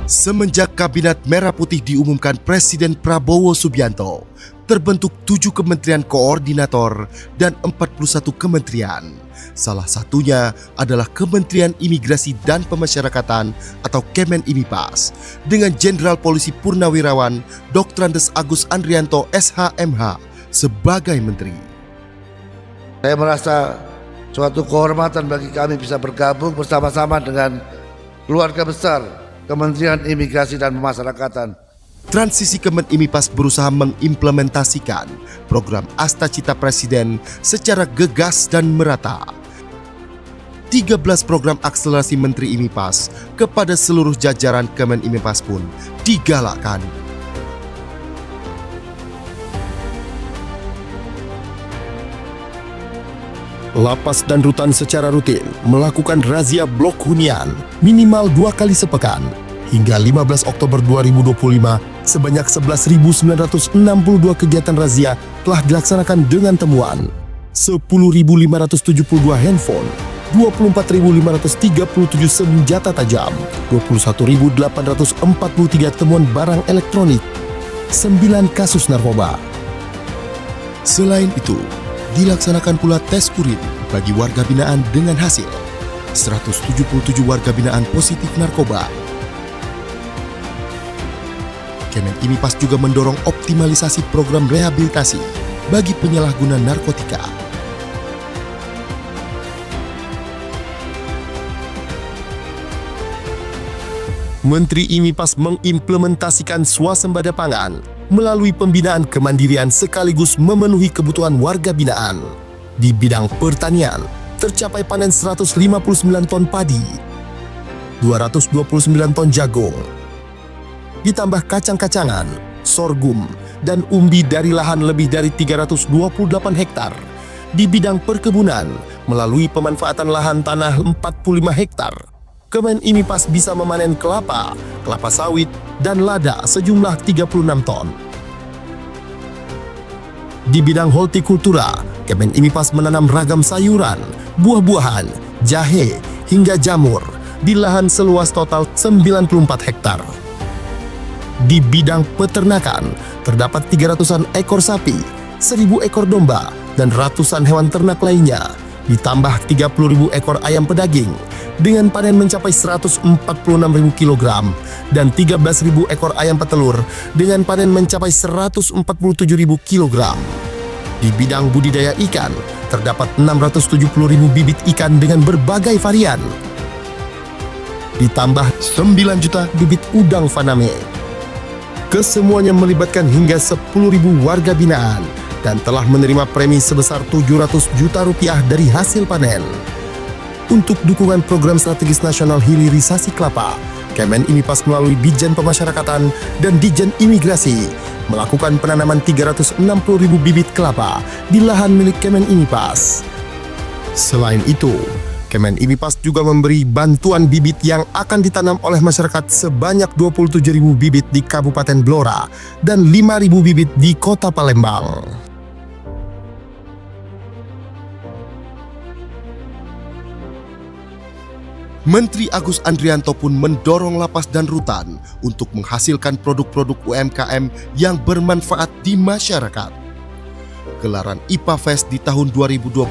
Semenjak Kabinet Merah Putih diumumkan Presiden Prabowo Subianto, terbentuk 7 kementerian koordinator dan 41 kementerian. Salah satunya adalah Kementerian Imigrasi dan Pemasyarakatan atau Kemenimipas dengan Jenderal Polisi Purnawirawan Dr. Andes Agus Andrianto SH.MH sebagai Menteri. Saya merasa suatu kehormatan bagi kami bisa bergabung bersama-sama dengan keluarga besar Kementerian Imigrasi dan Pemasyarakatan. Transisi Kemenimipas berusaha mengimplementasikan program Asta Cita Presiden secara gegas dan merata. 13 program akselerasi Menteri Imipas kepada seluruh jajaran Kemenimipas pun digalakkan. Lapas dan rutan secara rutin melakukan razia blok hunian minimal 2 kali sepekan. Hingga 15 Oktober 2025, sebanyak 11.962 kegiatan razia telah dilaksanakan dengan temuan 10.572 handphone, 24.537 senjata tajam, 21.843 temuan barang elektronik, 9 kasus narkoba. Selain itu, dilaksanakan pula tes urin bagi warga binaan dengan hasil 177 warga binaan positif narkoba. Kemenimipas juga mendorong optimalisasi program rehabilitasi bagi penyalahguna narkotika. Menteri Imipas mengimplementasikan swasembada pangan melalui pembinaan kemandirian sekaligus memenuhi kebutuhan warga binaan. Di bidang pertanian, tercapai panen 159 ton padi, 229 ton jagung, ditambah kacang-kacangan, sorghum, dan umbi dari lahan lebih dari 328 hektar. Di bidang perkebunan, melalui pemanfaatan lahan tanah 45 hektar, Kemenimipas bisa memanen kelapa, kelapa sawit, dan lada sejumlah 36 ton. Di bidang hortikultura, Kemenimipas menanam ragam sayuran, buah-buahan, jahe, hingga jamur di lahan seluas total 94 hektar. Di bidang peternakan, terdapat 300-an ekor sapi, 1.000 ekor domba, dan ratusan hewan ternak lainnya, ditambah 30.000 ekor ayam pedaging, dengan panen mencapai 146.000 kg dan 13.000 ekor ayam petelur dengan panen mencapai 147.000 kg. Di bidang budidaya ikan, terdapat 670.000 bibit ikan dengan berbagai varian, ditambah 9 juta bibit udang faname. Kesemuanya melibatkan hingga 10.000 warga binaan dan telah menerima premi sebesar 700 juta rupiah dari hasil panen. Untuk dukungan program strategis nasional hilirisasi kelapa, Kemenimipas melalui Ditjen Pemasyarakatan dan Ditjen Imigrasi melakukan penanaman 360.000 bibit kelapa di lahan milik Kemenimipas. Selain itu, Kemenimipas juga memberi bantuan bibit yang akan ditanam oleh masyarakat sebanyak 27.000 bibit di Kabupaten Blora dan 5.000 bibit di Kota Palembang. Menteri Agus Andrianto pun mendorong lapas dan rutan untuk menghasilkan produk-produk UMKM yang bermanfaat di masyarakat. Gelaran IPA Fest di tahun 2025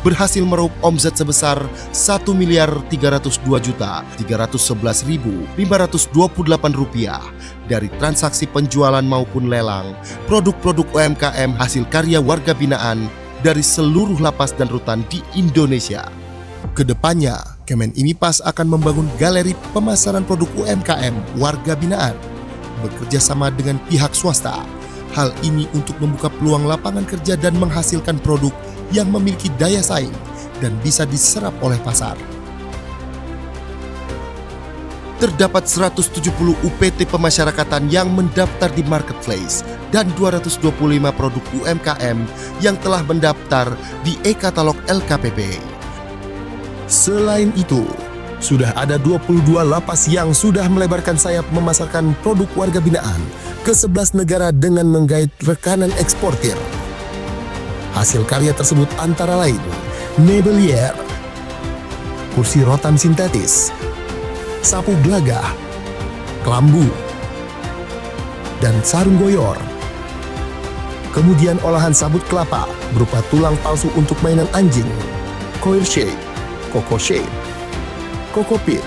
berhasil meraup omzet sebesar Rp1.302.311.528 dari transaksi penjualan maupun lelang produk-produk UMKM hasil karya warga binaan dari seluruh lapas dan rutan di Indonesia. Kedepannya, Kemenimipas akan membangun galeri pemasaran produk UMKM warga binaan, bekerja sama dengan pihak swasta. Hal ini untuk membuka peluang lapangan kerja dan menghasilkan produk yang memiliki daya saing dan bisa diserap oleh pasar. Terdapat 170 UPT pemasyarakatan yang mendaftar di marketplace dan 225 produk UMKM yang telah mendaftar di e-katalog LKPP. Selain itu, sudah ada 22 lapas yang sudah melebarkan sayap memasarkan produk warga binaan ke 11 negara dengan menggait rekanan eksportir. Hasil karya tersebut antara lain Nebelier, kursi rotan sintetis, sapu gelagah, kelambu, dan sarung goyor. Kemudian olahan sabut kelapa berupa tulang palsu untuk mainan anjing, coil shade, coco shade, coco pit,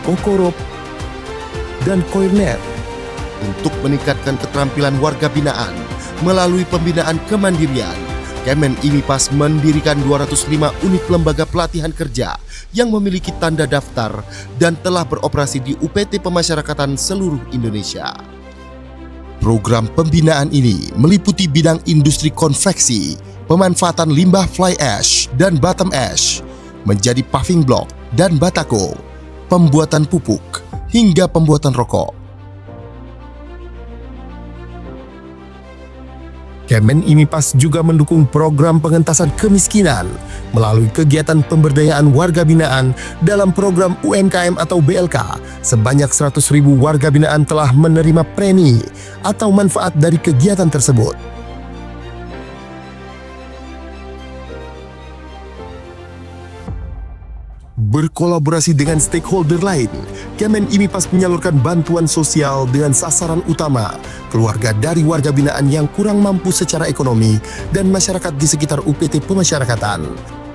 coco rope, dan coil net. Untuk meningkatkan keterampilan warga binaan melalui pembinaan kemandirian, Kemen IMIPAS mendirikan 205 unit lembaga pelatihan kerja yang memiliki tanda daftar dan telah beroperasi di UPT Pemasyarakatan seluruh Indonesia. Program pembinaan ini meliputi bidang industri konveksi, pemanfaatan limbah fly ash dan bottom ash menjadi paving block dan batako, pembuatan pupuk, hingga pembuatan rokok. Kemen IMIPAS juga mendukung program pengentasan kemiskinan melalui kegiatan pemberdayaan warga binaan dalam program UMKM atau BLK. Sebanyak 100.000 warga binaan telah menerima premi atau manfaat dari kegiatan tersebut. Berkolaborasi dengan stakeholder lain, Kemen IMIPAS menyalurkan bantuan sosial dengan sasaran utama keluarga dari warga binaan yang kurang mampu secara ekonomi dan masyarakat di sekitar UPT Pemasyarakatan.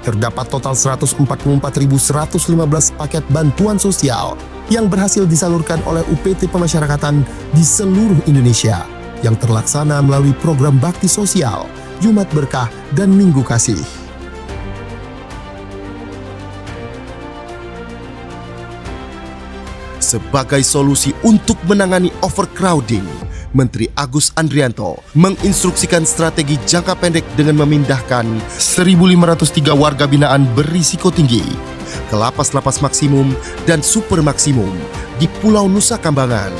Terdapat total 144.115 paket bantuan sosial yang berhasil disalurkan oleh UPT Pemasyarakatan di seluruh Indonesia yang terlaksana melalui program bakti sosial, Jumat Berkah, dan Minggu Kasih. Sebagai solusi untuk menangani overcrowding, Menteri Agus Andrianto menginstruksikan strategi jangka pendek dengan memindahkan 1.503 warga binaan berisiko tinggi ke lapas-lapas maksimum dan super maksimum di Pulau Nusa Kambangan.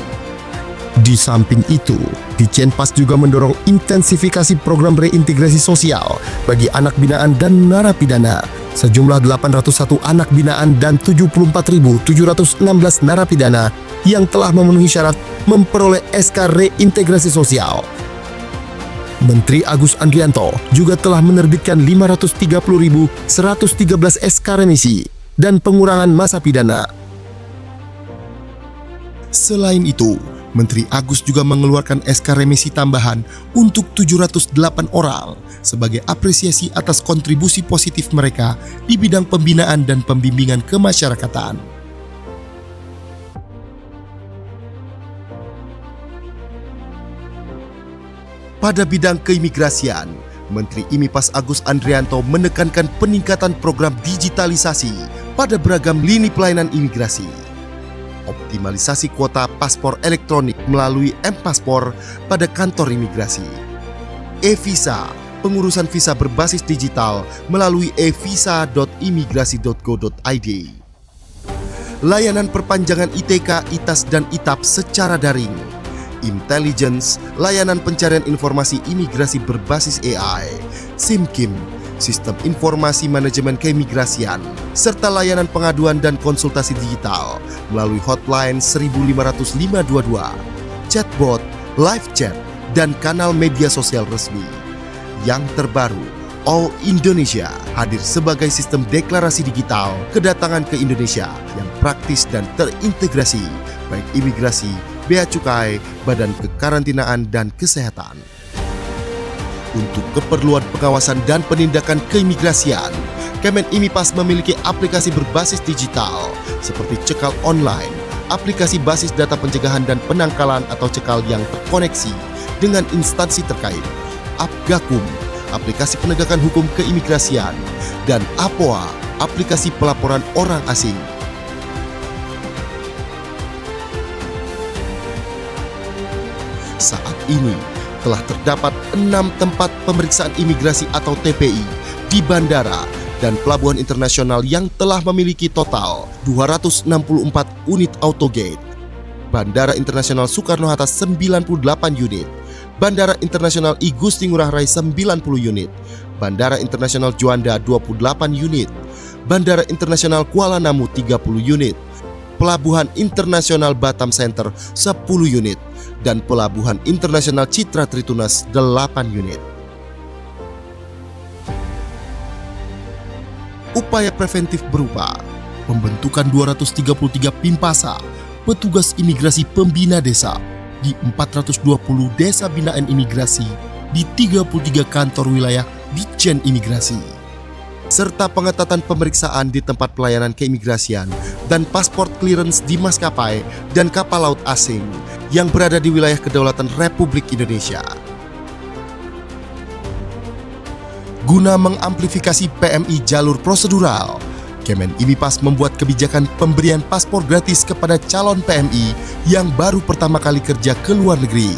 Di samping itu, Ditjenpas juga mendorong intensifikasi program reintegrasi sosial bagi anak binaan dan narapidana. Sejumlah 801 anak binaan dan 74.716 narapidana yang telah memenuhi syarat memperoleh SK reintegrasi sosial. Menteri Agus Andrianto juga telah menerbitkan 530.113 SK remisi dan pengurangan masa pidana. Selain itu, Menteri Agus juga mengeluarkan SK remisi tambahan untuk 708 orang sebagai apresiasi atas kontribusi positif mereka di bidang pembinaan dan pembimbingan kemasyarakatan. Pada bidang keimigrasian, Menteri IMIPAS Agus Andrianto menekankan peningkatan program digitalisasi pada beragam lini pelayanan imigrasi. Optimalisasi kuota paspor elektronik melalui M-Paspor pada kantor imigrasi. E-Visa, pengurusan visa berbasis digital melalui evisa.imigrasi.go.id. Layanan perpanjangan ITK, ITAS, dan ITAP secara daring. Intelligence, layanan pencarian informasi imigrasi berbasis AI. SIMKIM, sistem informasi manajemen keimigrasian, serta layanan pengaduan dan konsultasi digital melalui hotline 15522, chatbot, live chat, dan kanal media sosial resmi. Yang terbaru, All Indonesia hadir sebagai sistem deklarasi digital kedatangan ke Indonesia yang praktis dan terintegrasi, baik imigrasi, bea cukai, badan kekarantinaan, dan kesehatan. Untuk keperluan pengawasan dan penindakan keimigrasian, Kemen IMIPAS memiliki aplikasi berbasis digital seperti cekal online, aplikasi basis data pencegahan dan penangkalan atau cekal yang terkoneksi dengan instansi terkait, Apgakum, aplikasi penegakan hukum keimigrasian, dan APOA, aplikasi pelaporan orang asing. Saat ini, telah terdapat 6 tempat pemeriksaan imigrasi atau TPI di bandara dan pelabuhan internasional yang telah memiliki total 264 unit autogate. Bandara Internasional Soekarno-Hatta 98 unit, Bandara Internasional I Gusti Ngurah Rai 90 unit, Bandara Internasional Juanda 28 unit, Bandara Internasional Kuala Namu 30 unit, Pelabuhan Internasional Batam Center 10 unit, dan Pelabuhan Internasional Citra Tritunas 8 unit. Upaya preventif berupa pembentukan 233 Pimpasa, petugas imigrasi pembina desa di 420 desa binaan imigrasi di 33 kantor wilayah Ditjen Imigrasi, serta pengetatan pemeriksaan di tempat pelayanan keimigrasian dan paspor clearance di maskapai dan kapal laut asing yang berada di wilayah kedaulatan Republik Indonesia. Guna mengamplifikasi PMI jalur prosedural, Kemen IMIPAS membuat kebijakan pemberian paspor gratis kepada calon PMI yang baru pertama kali kerja ke luar negeri.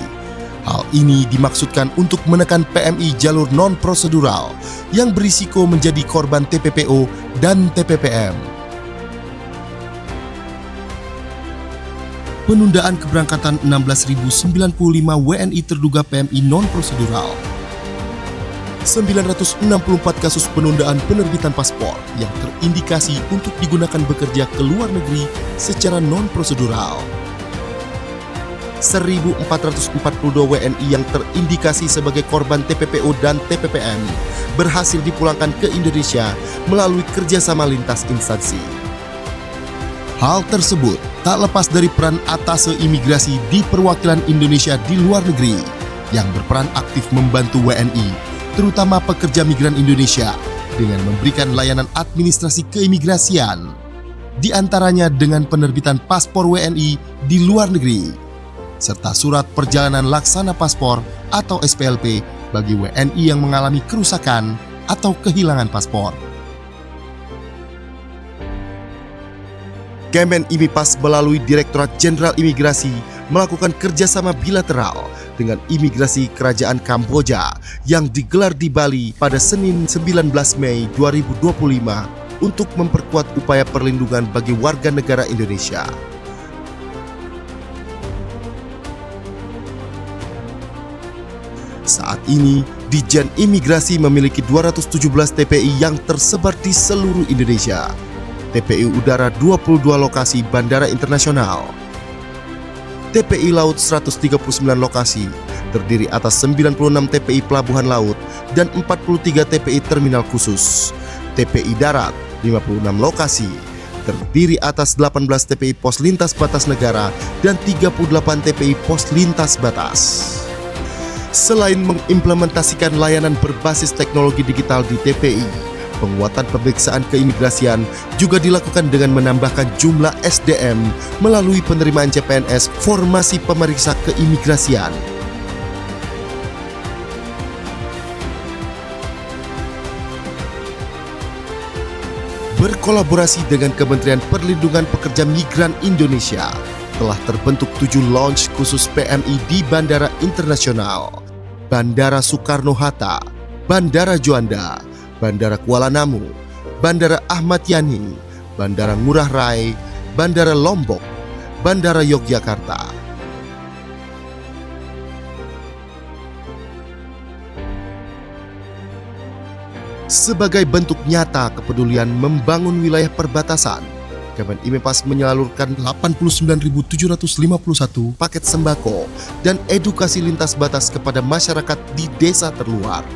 Hal ini dimaksudkan untuk menekan PMI jalur non-prosedural yang berisiko menjadi korban TPPO dan TPPM. Penundaan keberangkatan 16.095 WNI terduga PMI non-prosedural. 964 kasus penundaan penerbitan paspor yang terindikasi untuk digunakan bekerja ke luar negeri secara non-prosedural. 1.442 WNI yang terindikasi sebagai korban TPPO dan TPPM berhasil dipulangkan ke Indonesia melalui kerjasama lintas instansi. Hal tersebut tak lepas dari peran atase imigrasi di perwakilan Indonesia di luar negeri yang berperan aktif membantu WNI, terutama pekerja migran Indonesia, dengan memberikan layanan administrasi keimigrasian, di antaranya dengan penerbitan paspor WNI di luar negeri, serta surat perjalanan laksana paspor atau SPLP bagi WNI yang mengalami kerusakan atau kehilangan paspor. Kemen IMIPAS melalui Direktorat Jenderal Imigrasi melakukan kerjasama bilateral dengan Imigrasi Kerajaan Kamboja yang digelar di Bali pada Senin 19 Mei 2025 untuk memperkuat upaya perlindungan bagi warga negara Indonesia. Saat ini, Ditjen Imigrasi memiliki 217 TPI yang tersebar di seluruh Indonesia. TPI Udara 22 lokasi bandara internasional. TPI Laut 139 lokasi, terdiri atas 96 TPI pelabuhan laut dan 43 TPI terminal khusus. TPI Darat 56 lokasi, terdiri atas 18 TPI pos lintas batas negara dan 38 TPI pos lintas batas. Selain mengimplementasikan layanan berbasis teknologi digital di TPI, penguatan pemeriksaan keimigrasian juga dilakukan dengan menambahkan jumlah SDM melalui penerimaan CPNS formasi pemeriksa keimigrasian. Berkolaborasi dengan Kementerian Perlindungan Pekerja Migran Indonesia, telah terbentuk 7 launch khusus PMI di Bandara Internasional, Bandara Soekarno-Hatta, Bandara Juanda, Bandara Kuala Namu, Bandara Ahmad Yani, Bandara Ngurah Rai, Bandara Lombok, Bandara Yogyakarta. Sebagai bentuk nyata kepedulian membangun wilayah perbatasan, Kemen IMIPAS menyalurkan 89.751 paket sembako dan edukasi lintas batas kepada masyarakat di desa terluar.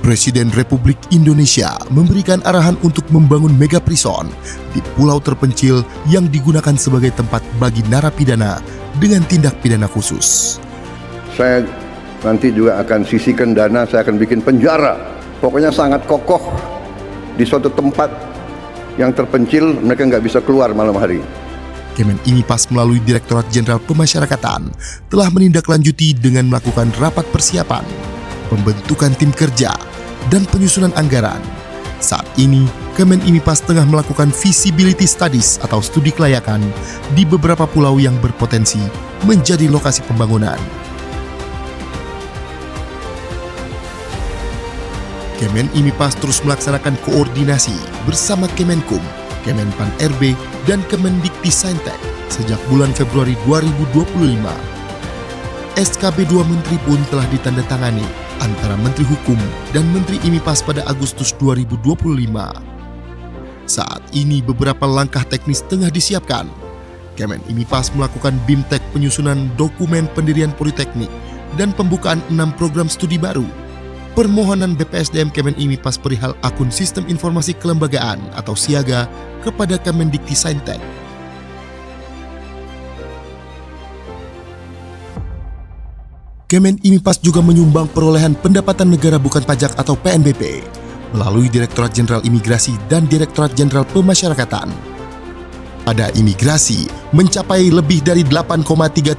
Presiden Republik Indonesia memberikan arahan untuk membangun mega prison di pulau terpencil yang digunakan sebagai tempat bagi narapidana dengan tindak pidana khusus. Saya nanti juga akan sisihkan dana, saya akan bikin penjara. Pokoknya sangat kokoh di suatu tempat yang terpencil, mereka nggak bisa keluar malam hari. Kemen IMIPAS melalui Direktorat Jenderal Pemasyarakatan telah menindaklanjuti dengan melakukan rapat persiapan, pembentukan tim kerja, dan penyusunan anggaran. Saat ini, Kemen IMIPAS tengah melakukan feasibility studies atau studi kelayakan di beberapa pulau yang berpotensi menjadi lokasi pembangunan. Kemen IMIPAS terus melaksanakan koordinasi bersama Kemenkum, Kemenpan RB, dan Kemendikti-Saintek sejak bulan Februari 2025. SKB 2 Menteri pun telah ditandatangani antara Menteri Hukum dan Menteri IMIPAS pada Agustus 2025. Saat ini beberapa langkah teknis tengah disiapkan. Kemen IMIPAS melakukan BIMTEK penyusunan dokumen pendirian politeknik dan pembukaan 6 program studi baru. permohonan BPSDM Kemen IMIPAS perihal akun Sistem Informasi Kelembagaan atau Siaga kepada Kemendikti-Saintek. Kemen IMIPAS juga menyumbang perolehan pendapatan negara bukan pajak atau PNBP melalui Direktorat Jenderal Imigrasi dan Direktorat Jenderal Pemasyarakatan. Pada imigrasi mencapai lebih dari 8,3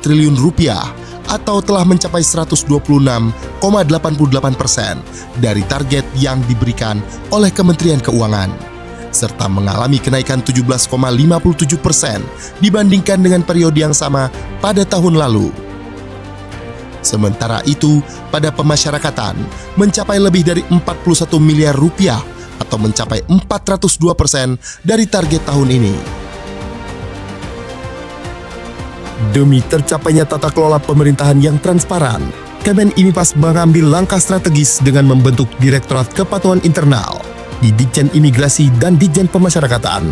triliun rupiah atau telah mencapai 126,88% dari target yang diberikan oleh Kementerian Keuangan, serta mengalami kenaikan 17,57% dibandingkan dengan periode yang sama pada tahun lalu. Sementara itu, pada pemasyarakatan mencapai lebih dari 41 miliar rupiah atau mencapai 402% dari target tahun ini. Demi tercapainya tata kelola pemerintahan yang transparan, Kemen IMIPAS mengambil langkah strategis dengan membentuk Direktorat Kepatuhan Internal di Ditjen Imigrasi dan Ditjen Pemasyarakatan.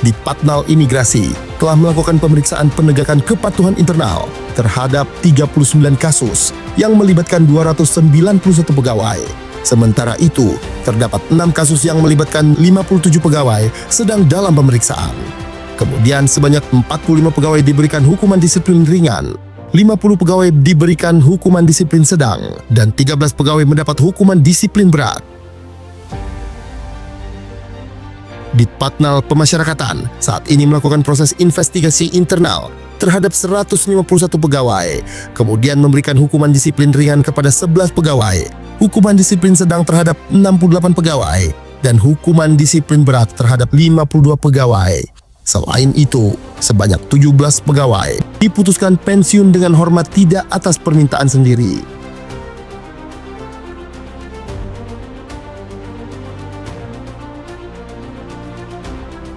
Ditpatnal Imigrasi telah melakukan pemeriksaan penegakan kepatuhan internal terhadap 39 kasus yang melibatkan 291 pegawai. Sementara itu, terdapat 6 kasus yang melibatkan 57 pegawai sedang dalam pemeriksaan. Kemudian sebanyak 45 pegawai diberikan hukuman disiplin ringan, 50 pegawai diberikan hukuman disiplin sedang, dan 13 pegawai mendapat hukuman disiplin berat. Ditpatnal Pemasyarakatan saat ini melakukan proses investigasi internal terhadap 151 pegawai, kemudian memberikan hukuman disiplin ringan kepada 11 pegawai, hukuman disiplin sedang terhadap 68 pegawai, dan hukuman disiplin berat terhadap 52 pegawai. Selain itu, sebanyak 17 pegawai diputuskan pensiun dengan hormat tidak atas permintaan sendiri.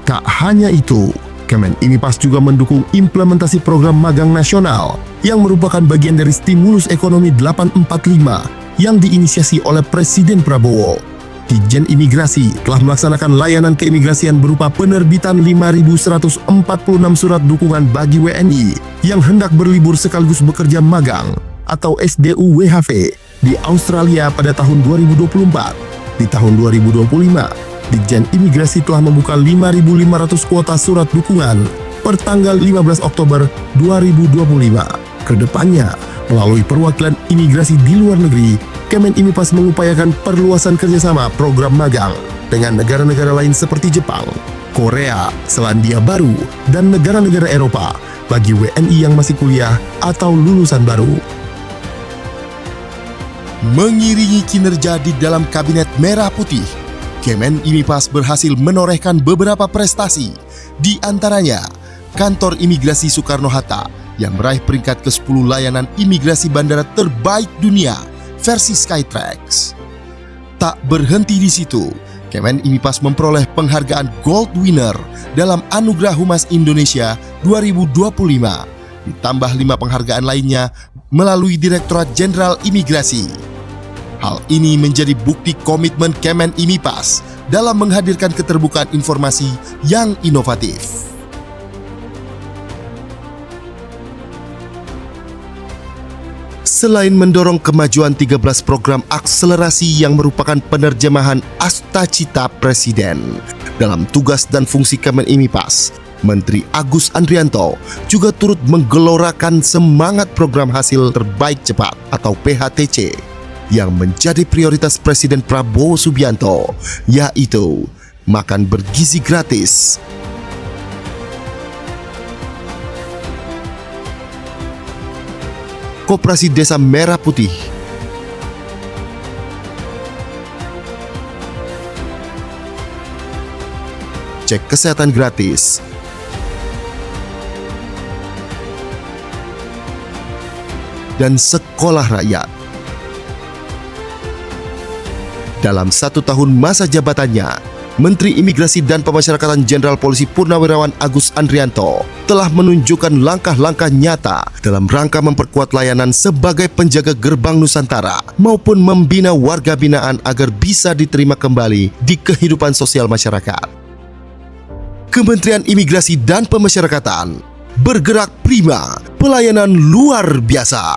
Tak hanya itu, Kemen IMIPAS juga mendukung implementasi program magang nasional yang merupakan bagian dari stimulus ekonomi 845 yang diinisiasi oleh Presiden Prabowo. Ditjen Imigrasi telah melaksanakan layanan keimigrasian berupa penerbitan 5.146 surat dukungan bagi WNI yang hendak berlibur sekaligus bekerja magang atau SDU-WHV di Australia pada tahun 2024. Di tahun 2025, Ditjen Imigrasi telah membuka 5.500 kuota surat dukungan per tanggal 15 Oktober 2025. Kedepannya, melalui perwakilan imigrasi di luar negeri, Kemen IMIPAS mengupayakan perluasan kerjasama program magang dengan negara-negara lain seperti Jepang, Korea, Selandia Baru, dan negara-negara Eropa bagi WNI yang masih kuliah atau lulusan baru. Mengiringi kinerja di dalam Kabinet Merah Putih, Kemen IMIPAS berhasil menorehkan beberapa prestasi, di antaranya Kantor Imigrasi Soekarno-Hatta yang meraih peringkat ke-10 layanan imigrasi bandara terbaik dunia versi Skytrax. Tak berhenti di situ, Kemen IMIPAS memperoleh penghargaan Gold Winner dalam Anugerah Humas Indonesia 2025, ditambah 5 penghargaan lainnya melalui Direktorat Jenderal Imigrasi. Hal ini menjadi bukti komitmen Kemen IMIPAS dalam menghadirkan keterbukaan informasi yang inovatif. Selain mendorong kemajuan 13 program akselerasi yang merupakan penerjemahan Astacita Presiden dalam tugas dan fungsi Kemen IMIPAS, Menteri Agus Andrianto juga turut menggelorakan semangat program hasil terbaik cepat atau PHTC yang menjadi prioritas Presiden Prabowo Subianto, yaitu makan bergizi gratis. Koperasi Desa Merah Putih, cek kesehatan gratis, dan sekolah rakyat. Dalam 1 tahun masa jabatannya, Menteri Imigrasi dan Pemasyarakatan Jenderal Polisi Purnawirawan Agus Andrianto telah menunjukkan langkah-langkah nyata dalam rangka memperkuat layanan sebagai penjaga gerbang Nusantara maupun membina warga binaan agar bisa diterima kembali di kehidupan sosial masyarakat. Kementerian Imigrasi dan Pemasyarakatan bergerak prima, pelayanan luar biasa.